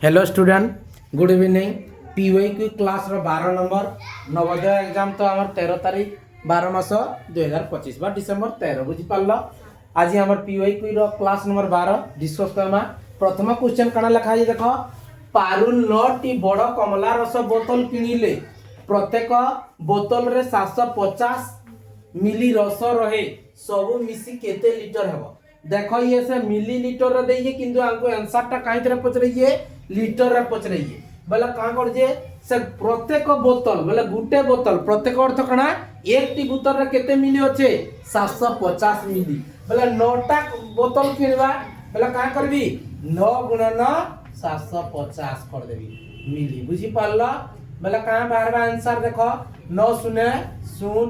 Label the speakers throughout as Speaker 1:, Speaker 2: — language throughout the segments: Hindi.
Speaker 1: Hello student good evening PY Q class रो 12 नंबर नवोदय एग्जाम तो आमर 13 तारीख 12 मास 2025 बा डिसेंबर 13 बुझी पारलो आज हमर PY Q rho class number 12 discuss Karma प्रथम क्वेश्चन कना लिखा है देखो पारुल 9 टी बड़ कमला रस बोतल किनिले प्रत्येक बोतल रे 750 मिली रस रहे सब मिसी केते लीटर हेबो देखो ये से मिलीलीटर रे देइए किंतु हमको आंसर टा काई तरह पूछ रही है लीटर रे पूछ रही है बोला का कर जे से प्रत्येक बोतल बोले गुटे बोतल प्रत्येक अर्थ कणा एक टी बोतल रे केते मिली होचे 750 मिली बोले 9 टा बोतल किनबा बोले का करबी 9 गुणन 750 कर देबी मिली बुझी पारला बोले का बार बार आंसर देखो 9 शून्य 0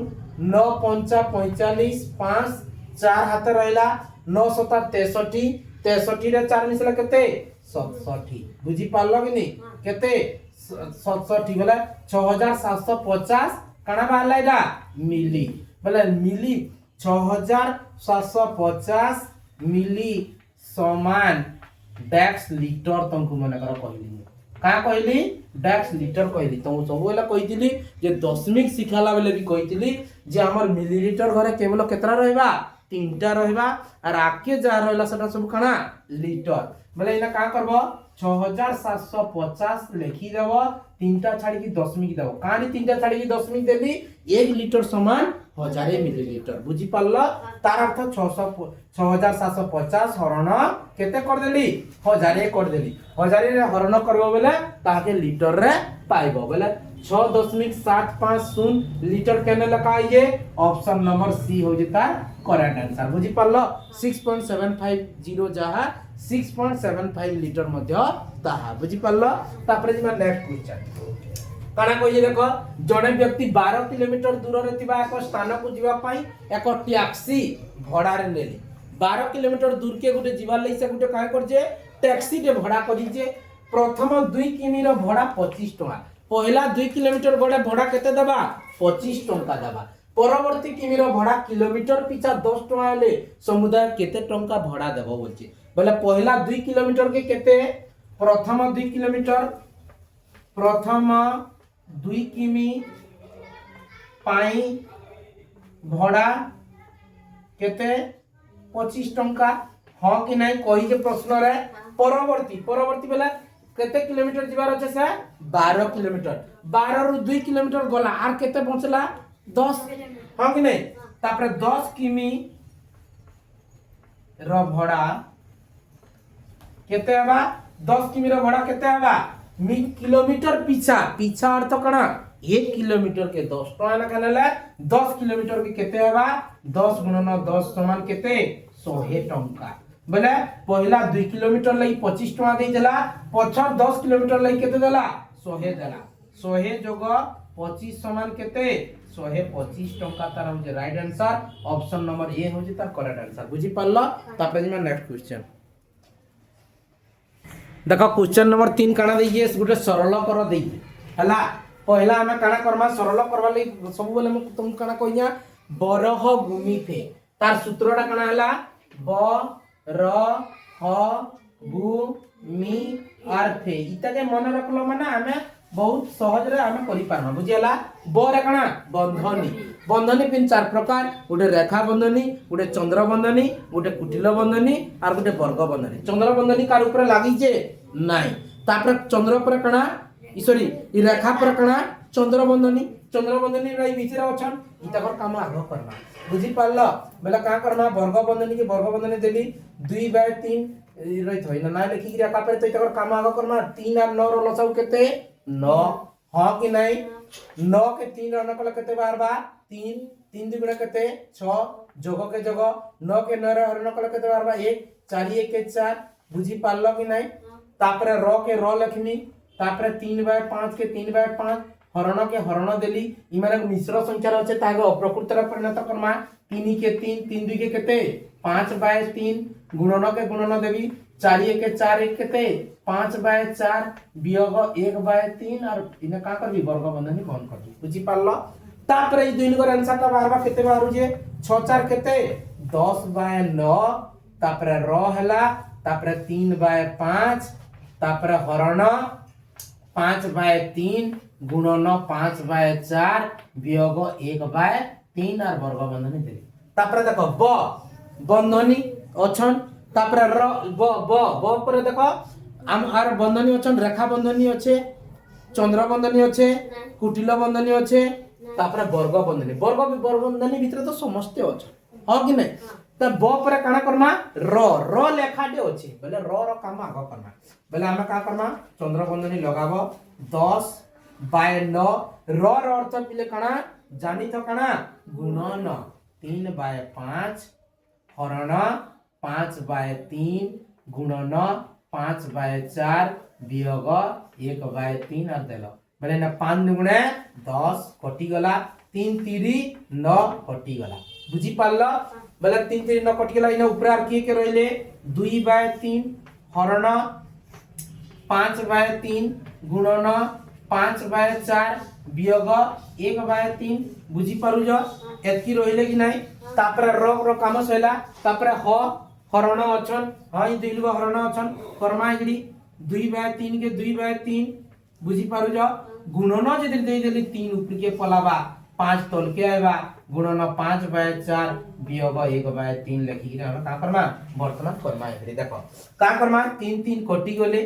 Speaker 1: 9 5 45 5 4 हाथ रहला 9 7 63 63 रे 4 मिसला केते 67 बुझी पारलो कि नहीं केते 67 बोले 6750 काना बाहरला इदा मिली बोले मिली 6750 मिली समान डैक्स लीटर तुमको मन करो कहली का कहली डैक्स लीटर कहली तुम सब बेला कहितली जे दशमिक सिखाला बेले भी कहितली जे हमर मिलीलीटर घरे केवल केतरा रहबा तीनटा रहबा और आके जा रहला सेटा सब खाना लीटर बोले इना का करबो 6750 लिखि देबो तीनटा छाड़ी की दशमिक देबो कानी तीनटा छाड़ी की दशमिक देबी 1 लीटर समान 1000 मिलीलीटर बुझी पारला तार अर्थ 6750 हरण केते कर देली 1000 कर देली 1000 रे हरण करबो बोले ताके लीटर रे पाइबो बोले 6.750 लीटर केने लगा ये ऑप्शन नंबर सी हो जेता करेक्ट आंसर बुझी पारलो 6.750 जहा 6.75 लीटर मध्य ताहा बुझी पारलो तापरे जिमा नेक्स्ट क्वेश्चन काना कोइ देखो जने व्यक्ति 12 किलोमीटर दूर रे थिबा एक स्थान को जीवा पई एक टैक्सी भड़ा रे लेली 12 किलोमीटर दूर के गुटे जीवा लई से गुटे काय कर जे टैक्सी रे भड़ा करी जे प्रथम 2 किमी रो भड़ा 25 टका पहला 2 किलोमीटर गडे भड़ा केते देबा 25 टका देबा परवर्ती किमी रो भड़ा किलोमीटर पिछा 10 टका ले समुदाय केते टका भड़ा देबो बोलचे बोले पहला 2 किलोमीटर के केते प्रथम 2 किलोमीटर प्रथम 2 किमी पाई भड़ा केते 25 टका हां कि नहीं कहि जे प्रश्न रे परवर्ती बेला केते किलोमीटर जीवार अछि से 12 किलोमीटर 12 रु 2 किलोमीटर गला आर केते बचला 10 हां कि नहीं तापर 10 किमी रो भड़ा केते हवा 10 किमी रो भड़ा केते हवा किलोमीटर पीछा अर्थ कणा 1 किलोमीटर के 10 टका ना कनेला 10 किलोमीटर के केते हवा 10 गुणन 10 समान केते 100 टका बोले पहला 2 किलोमीटर लई 25 टका दे देला पछर 10 किलोमीटर लई केते देला 100 देला 100 जोग 25 समान केते 125 टका तार हो जे right answer option number A हो जे तार करेक्ट आंसर बुझी पारलो तापर जे नेक्स्ट क्वेश्चन देखो क्वेश्चन नंबर 3 काना देइए गुटे सरल कर देइ हला पहला हमें काना करमा सरल करबा लई सब बोले तुम काना कहिया बरह भूमि थे तार सूत्रटा काना हला ब र ह भू मी अर्थे इता के मन रखलो माने हमें बहुत सहज रे हमें करि पारना बुझियला ब रे काना बंधनी पिन 4 प्रकार गुटे रेखा बंधनी गुटे चंद्र बंधनी गुटे कुटिल बंधनी और गुटे वर्ग बंधनी चंद्र बंधनी कार ऊपर लागि जे नाही तापर चंद्र पर काना सॉरी ई रेखा पर काना चंद्र बंधनी रै बीच रे अछन इता कर काम आरो करना बुझी पारलो बेला का करना वर्ग बंधनी देली 2/3 रही थई ना लिखि रे का पर तो इता कर काम आगो करना 3 और 9 रो लसाउ केते 9 हां कि नहीं 9 के 3 रन कल केते बार बा 3 दुगुणा केते 6 जोग के जोग 9 के 9 रे हरण कल केते बार बा 1 4 1 के 4 बुझी पारलो कि नहीं तापर र के र लखनी तापर 3/5 के 3/5 हरण के हरण देली इ माने मिश्र संख्या रहचे तागे अप्रकृत रे परिणत करमा 3 के 3 3 2 के केते 5/3 गुणन के गुणन देवी 4 1 के 4 1 केते 5/4 वियोग 1/3 और इने का करबी वर्ग बंधनी बंद करबी बुझी पारलो तापर इ दुई नंबर आंसर ता बारबा केते बारू जे 6 4 केते 10/9 तापर र हला तापर 3/5 तापर हरण 5/3 गुणन 5/4 वियोग 1/3 और वर्ग बंधनी देली। तापर देखो ब बंधनी अछन तापर र ब ब ब पर देखो आम आर बंधनी अछन रेखा बंधनी अच्छे चंद्र बंधनी अच्छे कुटिल बंधनी अच्छे तापर वर्ग बंधनी बंधनी भीतर तो समस्त अच्छे हाँ कि नहीं तो ब पर काना करमा र लेखाटे अच्छे बोले र काम आग करमा बोले आम का करमा चंद्र बंधनी लगाबो 10/9 र अर्थ पिले काना जानी तो काना गुणन 3/5 हरण 5/3 गुणन 5/4 वियोग 1/3 और देलो बोले ना 5 दुगुणे 10 कटि गला 3 3 9 कटि गला बुझी पारलो बोले 3 3 9 कटि गला इना ऊपर आर के रहिले 2/3 हरण 5/3 गुणन 5/4 वियोग 1/3 बुझी पारुज एतकी रहिले कि नाही तापर र काम सैला तापर ह हरण अछन हई दिलवा हरण अछन कर्मा इगडी 2/3 के 2/3 बुझी पारुज गुणन जदि दे देली 3 ऊपर के पलावा 5 तल के आइबा गुणन 5/4 वियोग 1/3 लिखि कि हम का करमा वर्तमान कर्मा इगडी देखो का करमा 3 3 कटि गले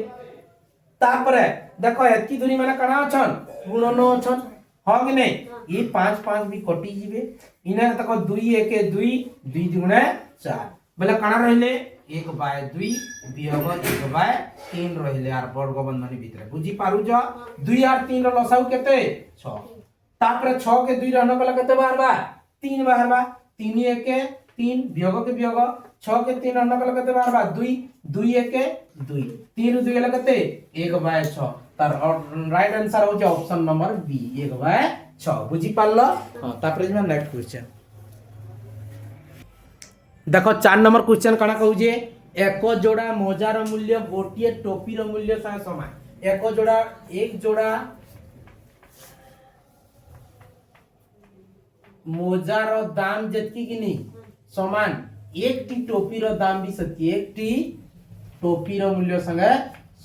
Speaker 1: तापर देखो एतकी दूरी माने कणा अछन गुणन अछन हां कि नहीं ये 5 5 भी कटि जिवे इने देखो 2 1 2 2 दुगुणे 4 बोले कणा रहिले 1/2 वियोग 1/3 रहिले यार वर्ग बंधनी भीतर बुझी पारु जो 2 और 3 रो लसाउ केते 6 तापर 6 के 2 रहन कला केते बार बार 3 बार बार 3 1 3 वियोग के वियोग 6 के 3 रहन कला केते बार बार 2 2 1 2 3 2 गेला केते 1/6 तार राइट आंसर हो जे ऑप्शन नंबर बी 1/6 बुझी पारलो हां तापर जे नेक्स्ट क्वेश्चन देखो 4 नंबर क्वेश्चन कणा कहू जे एक जोड़ा मोजार मूल्य गोटिए टोपीर मूल्य संगे समान एक जोड़ा मोजार दाम जतकी कि नहीं समान एक टी टोपीर दाम भी सत्य एक टी टोपीर मूल्य संगे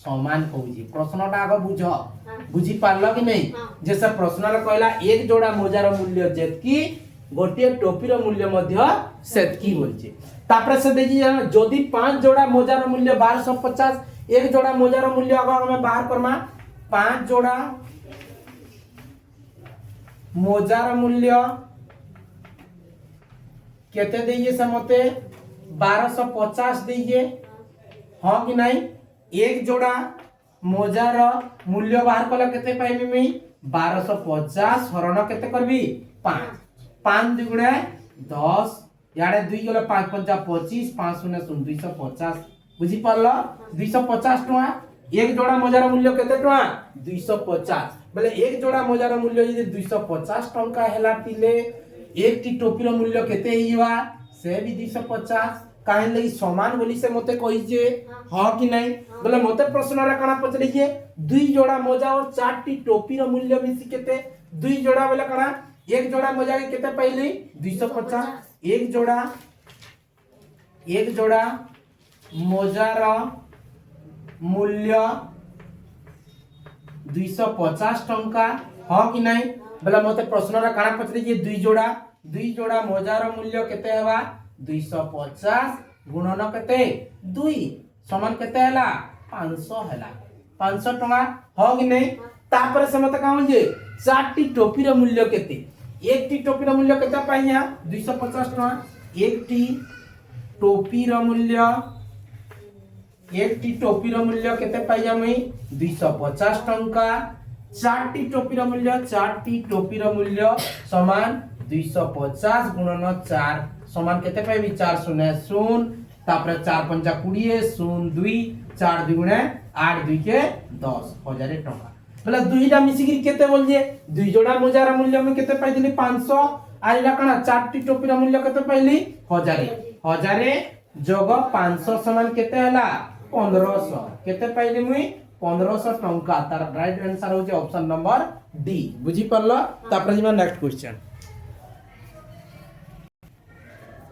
Speaker 1: समान कहू जे प्रश्नटा आगे बुझ बुझी पारलो कि नहीं जैसे प्रश्न कहला एक जोड़ा मोजार मूल्य जतकी गोटे टोपीर मूल्य मध्य सेतकी बोलचे तापर से देखि जदी 5 जोड़ा मोजार मूल्य 1250 एक जोड़ा मोजार मूल्य अगर हमें बाहर करमा 5 जोड़ा मोजार मूल्य केते देइए से मते 1250 देइए हां कि नहीं एक जोड़ा मोजार मूल्य बाहर कला केते पाइबे मी 1250 हरण केते करबी 5 5 दुगुणे 10 याडे 2 गले 5 5 25 5 0 0 250 बुझी पारलो 250 टका एक जोड़ा मोजार मूल्य केते टका 250 बोले एक जोड़ा मोजार मूल्य यदि 250 टका हेला तिले एक टी टोपीर मूल्य केते हिवा से भी 250 काहे लई समान बोली से मते कहि जे हां कि नहीं बोले मते प्रश्न रे कणा पचड़ी जे 2 जोड़ा मोजा और 4 टी टोपीर मूल्य मिसी केते 2 जोड़ा बोले कणा एक जोड़ा मोजा के केते पहली 250 एक जोड़ा मोजार मूल्य 250 टंका हां कि नहीं बोले मते प्रश्न रा काना पचरी जे 2 जोड़ा मोजार मूल्य केते हेबा 250 गुणन केते 2 समान केते हला 500 हला 500 टंका हां कि नहीं तापर से मते का जे 4 टी टोपीर मूल्य केते एक टी टोपीर मूल्य केते पाइया 250 टका एक टी टोपीर मूल्य केते पाइया मई 250 टंका 4 टी टोपीर मूल्य समान 250 गुणन 4 समान केते पाइबी 4 0 0 तापर 4 5 20 0 2 4 दुगुणे 8 2 के 10 हजार टका बोले दुईटा मिसिकी केते बोल जे 2 जोड़ा मोजार मूल्य में केते पाइ दिली 500 आइला कणा 4 टी टोपीर मूल्य केते पाइली 1000 जोग 500 समान केते हला 1500 केते पाइली मुई 1500 टंका तार राइट आंसर हो जे ऑप्शन नंबर डी बुझी परलो तापर जिमा नेक्स्ट क्वेश्चन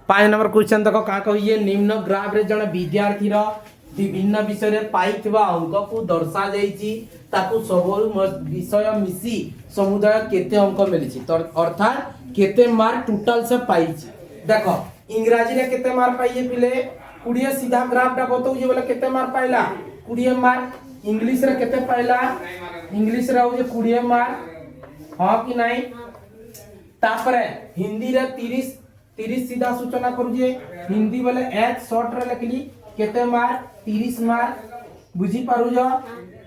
Speaker 1: 5 नंबर क्वेश्चन देखो का कहिए निम्न ग्राफ रे जण विद्यार्थी रो विभिन्न विषय पाइथिबा अंक को दर्शा जाइछि ताकू सब विषय मिसी समुदाय केते अंक मिलिछि अर्थात केते मार्क टोटल से पाइछि। देखो इंग्रजी रे केते मार्क पाइए पिले 20 सीधा ग्राफ टा बताउ जे बोले केते मार्क पाइला 20 मार्क। इंग्लिश रे केते पाइला इंग्लिश रे हो जे 20 मार्क हां कि नहीं। तापरे हिंदी रे 30 सीधा सूचना करू जे हिंदी बोले एक शॉर्ट रे लिखली केते मार्क 30 मार्क बुझी पारु जो।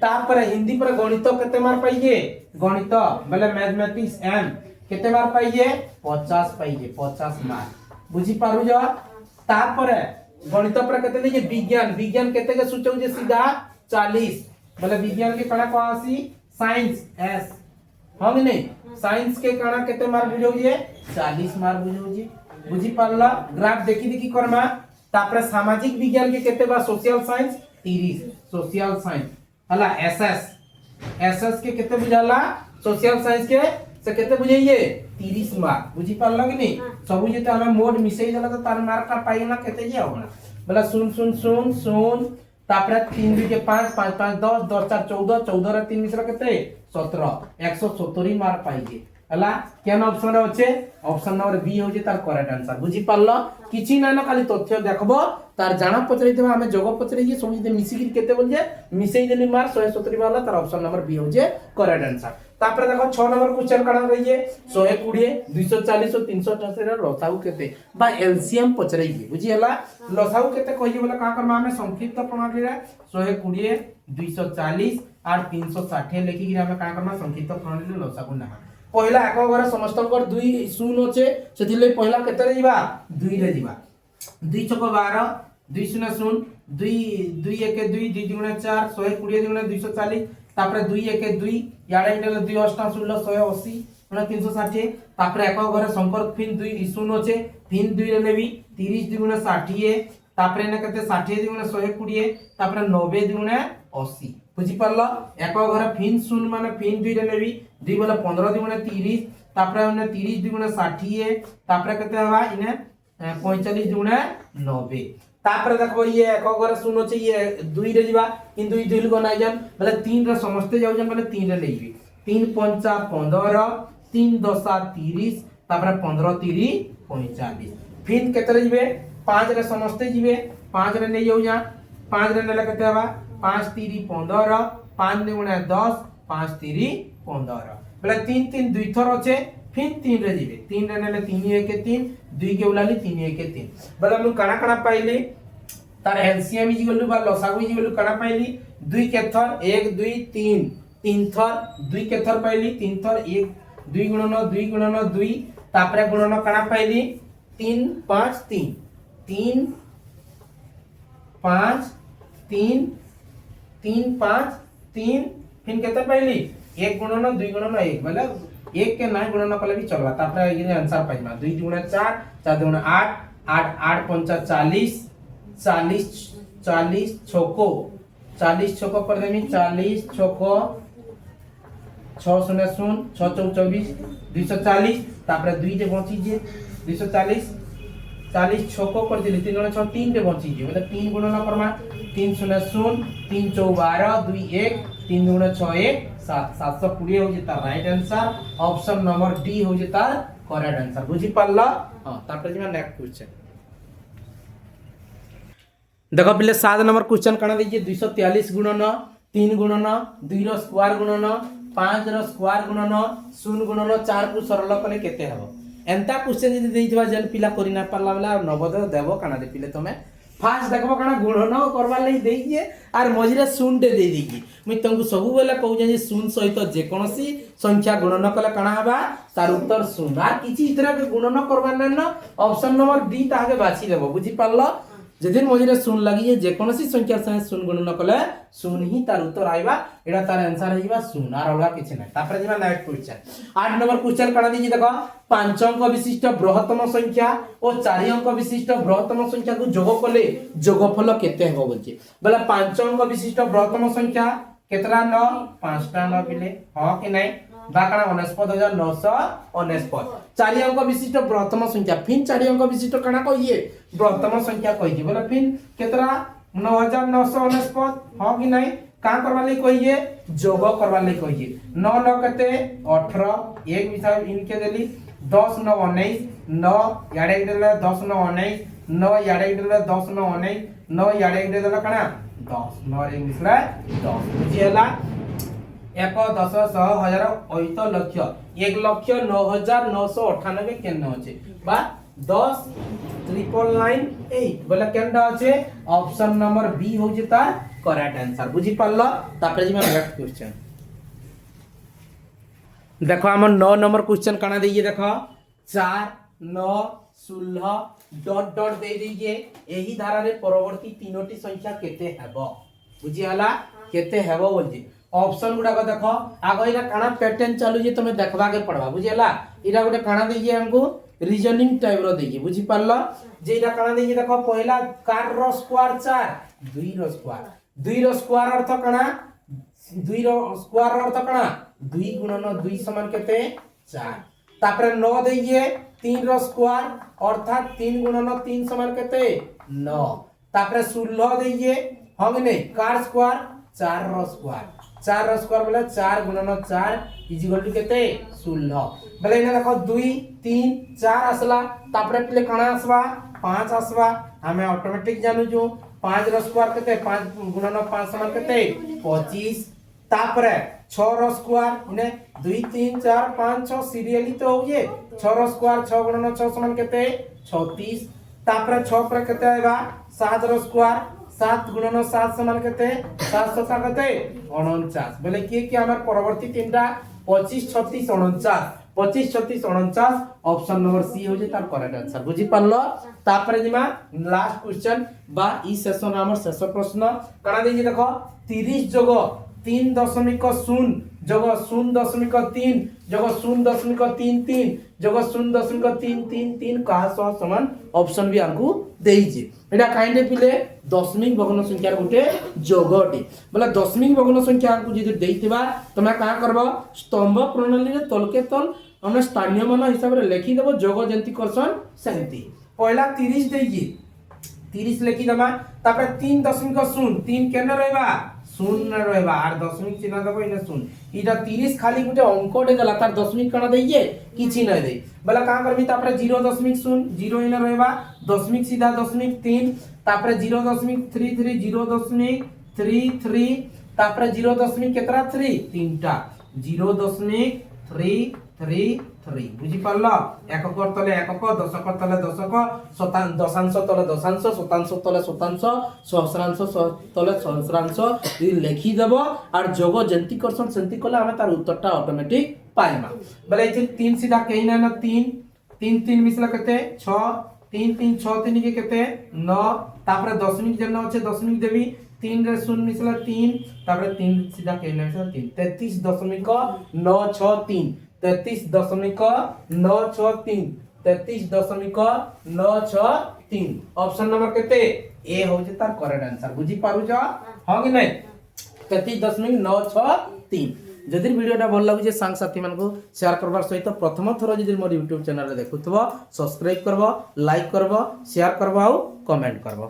Speaker 1: तापरे हिंदी पर गणित केते मार्क पाइए गणित बोले मैथमेटिक्स एम केते मार्क पाइए 50 पाइए 50 मार्क बुझी पारु जो। तापरे गणित पर केते देखिए विज्ञान केते के सूचौ जे सीधा 40 बोले विज्ञान के कणा कोसी साइंस एस हम नहीं साइंस के कणा केते मार्क बुझौ जे 40 मार्क बुझौ जे बुझी पारला। ग्राफ देखी करमा। तापरे सामाजिक विज्ञान के केते बा सोशल साइंस 30 सोशल साइंस हला एसएस के केते बुझाला सोशल साइंस के से केते बुझाइए 30 मार्क बुझी पारला कि नहीं। सब जेते हमें मोड मिसई जाला तो तार मार्क का पाइना केते जे होना बोला सुन तापरे 3 2 के 5 5 5 10 10 4 14 14 रे 3 मिश्र केते 17 170 मार्क पाइए हला। केन ऑप्शन होचे ऑप्शन नंबर बी होचे तार करेक्ट आंसर बुझी पारलो। किछि ना खाली तथ्य देखबो तार जाना पचरैतबा हमें जग पचरै सब जे मिसी के केते बोल जे मिसई देली मार्क 170 वाला तार ऑप्शन नंबर बी होचे करेक्ट आंसर। तापरे देखो 6 नंबर क्वेश्चन कणा रहिए 120 240 और 388 रे लसाउ केते बा एलसीएम पचरैबे बुझी हला। लसाउ केते कहिए बोला का करबा हमें संक्षिप्त प्रणाली रे 120 240 और 360 लेखि कि हमें का करबा संक्षिप्त प्रणाली रे लसाउ ना पहिला एक घर समस्तकर 2 शून्य होचे सेथिले पहिला केते रे जीवा 2 रे जीवा 2 छक 12 2 शून्य शून्य 2 2 1 2 2 गुणा 4 120 गुणा 240 तापरे 2 1 2 याडे इटले 2 8 16 180 गुणा 360 तापरे एक घर संपर्क फिन 2 शून्य होचे फिन 2 रे लेबी 30 2 गुणा 60 तापरे ने केते 60 2 गुणा 120 तापरे 90 2 गुणा 80 बुझी पारलो। एक घर फिन शून्य माने फिन 2 रे लेबी 2 बोले 15 2 गुणा 30 तापरे ने 30 2 गुणा 60 तापरे केते हवा इने 45 2 गुणा 90 तापरे देखो ये एक घर शून्य होचे ये 2 रे जीवा इन 2 2 गना जान बोले 3 रे समस्त जाउ जान बोले 3 रे लेबी 3 5 15 3 10 30 तापरे 15 30 45 फिन केते रे जीवे 5 रे समस्त जीवे 5 रे नै जाउ जा 5 रे नेले केते हवा 5 3 15 5 गुणा 10 5 3 15 बोले 3 3 दुई थर होचे फिर 3 रे जीवे 3 रे नेले 3 1 3 2 के उलाली 3 1 3 बोले हम कणा कणा पाइली तार एलसीएम इज इक्वल टू बा लसागु इज इक्वल टू कणा पाइली 2 के थर 1 2 3 3 थर 2 के थर पाइली 3 थर 1 2 गुणन 2 तापरे गुणन कणा पाइली 3 5 3 3 5 3 3 5 3 फिर केते पाइली 1 गुणन 2 गुणन 1 बोले 1 के ना गुणन कले भी चलबा तापरे ये आंसर पाइमा 2 गुणा 4 4 गुणा 8 8 8 5 40 40 40 छको 40 छको कर देमी 40 छको 6 0 0 6 24 240 तापरे 2 जे बची जे 240 40 छको कर दिली 3 गुणा 6 3 जे बची जे मतलब 3 गुणन करमा 3 0 0 3 4 12 2 1 3 गुणा 6 1 7 720 हो जेता right answer option number D हो जेता करेक्ट आंसर बुझी पारला। हां तापरे जे नेक्स्ट क्वेश्चन देखो पिले 7 नंबर क्वेश्चन कणा दीजिए 243 गुणन 3 गुणन 2 रो स्क्वायर गुणन 5 रो स्क्वायर गुणन 0 गुणन 4 को सरल कले केते हबो एंता क्वेश्चन जदी देइतबा जन पिला करि ना पारला वाला नवोदय देबो काना दे पिले तमे फास्ट देखबो काना गुणन करबा लई देइए आर मझिरे शून्य दे देइकी मई तुमको सब बेला कहू जे शून्य सहित जे कोनोसी संख्या गुणन कले काना हबा तार उत्तर शून्य आर किछि इतरा के गुणन करबा न ऑप्शन नंबर डी ताके बाछि लेबो बुझी पारलो जेदिन मझिरे शून्य लागि जे कोनोसी संख्या संगे शून्य गुणन कले शून्य ही तार उत्तर आइबा एडा तार आंसर आइबा शून्य आर अलगा किछि नै तापर जेबा नेक्स्ट क्वेश्चन 8 नंबर क्वेश्चन कणा दीजिए देखो 5 अंक विशिष्ट बृहत्तम संख्या और 4 अंक विशिष्ट बृहत्तम संख्या को जोग कले जोगफल केते हेबो बोलछि बोला 5 अंक विशिष्ट बृहत्तम संख्या केतरा 9 5टा 9 पिले हां कि नै बाकणा 49,999 4 अंक विशिष्ट बृहत्तम संख्या फिन 4 अंक विशिष्ट कणा कहिए बृहत्तम संख्या कहिए बोला फिन केतरा 9999 हाँ कि नहीं का करवा ले कहिए जोग करवा ले कहिए 9 9 कते 18 एक मिसाल इनके देली 10 9 19 9 याडे देले 10 9 19 9 याडे देले 10 9 19 9 याडे देले कना 10 9 रे मिसला 10 बुझियला 1 10 100 1000 8 लक्ष 1,09,998 केन होचे बा 10 999 बोले केनडा होचे ऑप्शन नंबर बी हो जेता करेक्ट आंसर बुझी पारलो तापरे जी नेक्स्ट क्वेश्चन देखो हम 9 नंबर क्वेश्चन काना देइए देखो 4 9 16 डॉट डॉट दे दीजिए एही धारा रे परवर्ती तीनोटी संख्या केते हेबो बुझी हला केते हेबो बोलजी ऑप्शन गुडा को देखो आगो इना काना पैटर्न चालू जे तमे देखबा के पड़बा बुझी हला इरा गुटे काना दीजिए हमको रीजनिंग टाइप रो दीजिए बुझी पारलो जे इरा काना दीजिए देखो पहला कार रो स्क्वायर 4 2 रो स्क्वायर 2 रो स्क्वायर अर्थ काना 2 रो स्क्वायर अर्थ काना 2 गुणन 2 समान केते 4 तापरे 9 दीजिए 3 रो स्क्वायर अर्थात 3 गुणन 3 समान केते 9 तापरे 16 दीजिए हम नहीं कार स्क्वायर 4 रो स्क्वायर 4 रो स्क्वायर बोले 4 गुणन 4 इक्वल टू केते 16 बोले इना देखो 2 3 4 आसला तापरे पले काना आसवा 5 आसवा हमें ऑटोमेटिक जानू जो 5 रो स्क्वायर केते 5 गुणन 5 समान केते 25 तापरे 6 रो स्क्वायर इने 2 3 4 5 6 सीरियली तो हो जे 6 रो स्क्वायर 6 गुणन 6 समान केते 36 तापरे 6 पर केते आइबा 7 रो स्क्वायर 7 गुणन 7 समान केते 7 7 केते 49 बोले कि हमर परवर्ती तीनटा 25 36 49 25 36 49 ऑप्शन नंबर सी हो जे तार करेक्ट आंसर बुझी पारलो तापरे जिमा लास्ट क्वेश्चन बा ई सेशन हमर शेष प्रश्न कणा देई देखो 30 जोग 3.0 जोग 0.3 जोग 0.33 जोग 0.333 का समान ऑप्शन भी हमको देई जे एटा काइंडे पिले दशमिक भग्न संख्या गुटे जोगटी बोला दशमिक भग्न संख्या को जदि देइतिबा तमे का करबो स्तंभ प्रणाली रे तलके तल हमने स्थानीय मान हिसाब रे लिखि देबो जोग जंती करसन सेंती पहला 30 देइए 30 लिखि दमा तापर 3.0 3 केन रहबा शून्य रहबा आर दशमिक चिन्ह देबो इने शून्य इटा 30 खाली गुटे अंक दे गला तार दशमिक कणा देइए किछि नै देई बोला का करबी तापर 0.0 0 इने रहबा दशमिक सीधा दशमिक 3 तापर 0.33 0.33 तापर 0. केतरा 3 तीनटा 0.333 बुझी पारलो एकक तले एकक दशक तले दशक दशांश तले दशांश शतांश तले शतांश सहस्रांश तले सहस्रांश इ लिखि देबो और जोग जंती करसन सेंती कले हमें तार उत्तरटा ऑटोमेटिक पाइबा बोले जे 3 सीधा कहीं ना 3 3 3 मिसला केते 6 3 3 6 3 के केते 9 तापर दशमिक जन होचे दशमिक देवी 3 रे 0 मिसला 3 तापर 3 सीधा कहीं ना 3 33.963 33.963 33.963 ऑप्शन नंबर केते ए हो जे तार करेक्ट आंसर बुझी पारु छ हां कि नै 33.963 जदि वीडियोटा भल लागुचे सांग साथी मान को शेयर करबार सहित प्रथम थर जदि मोर YouTube चैनल रे देखुथबो सब्सक्राइब करबो लाइक करबो शेयर करबो आ कमेंट करबो।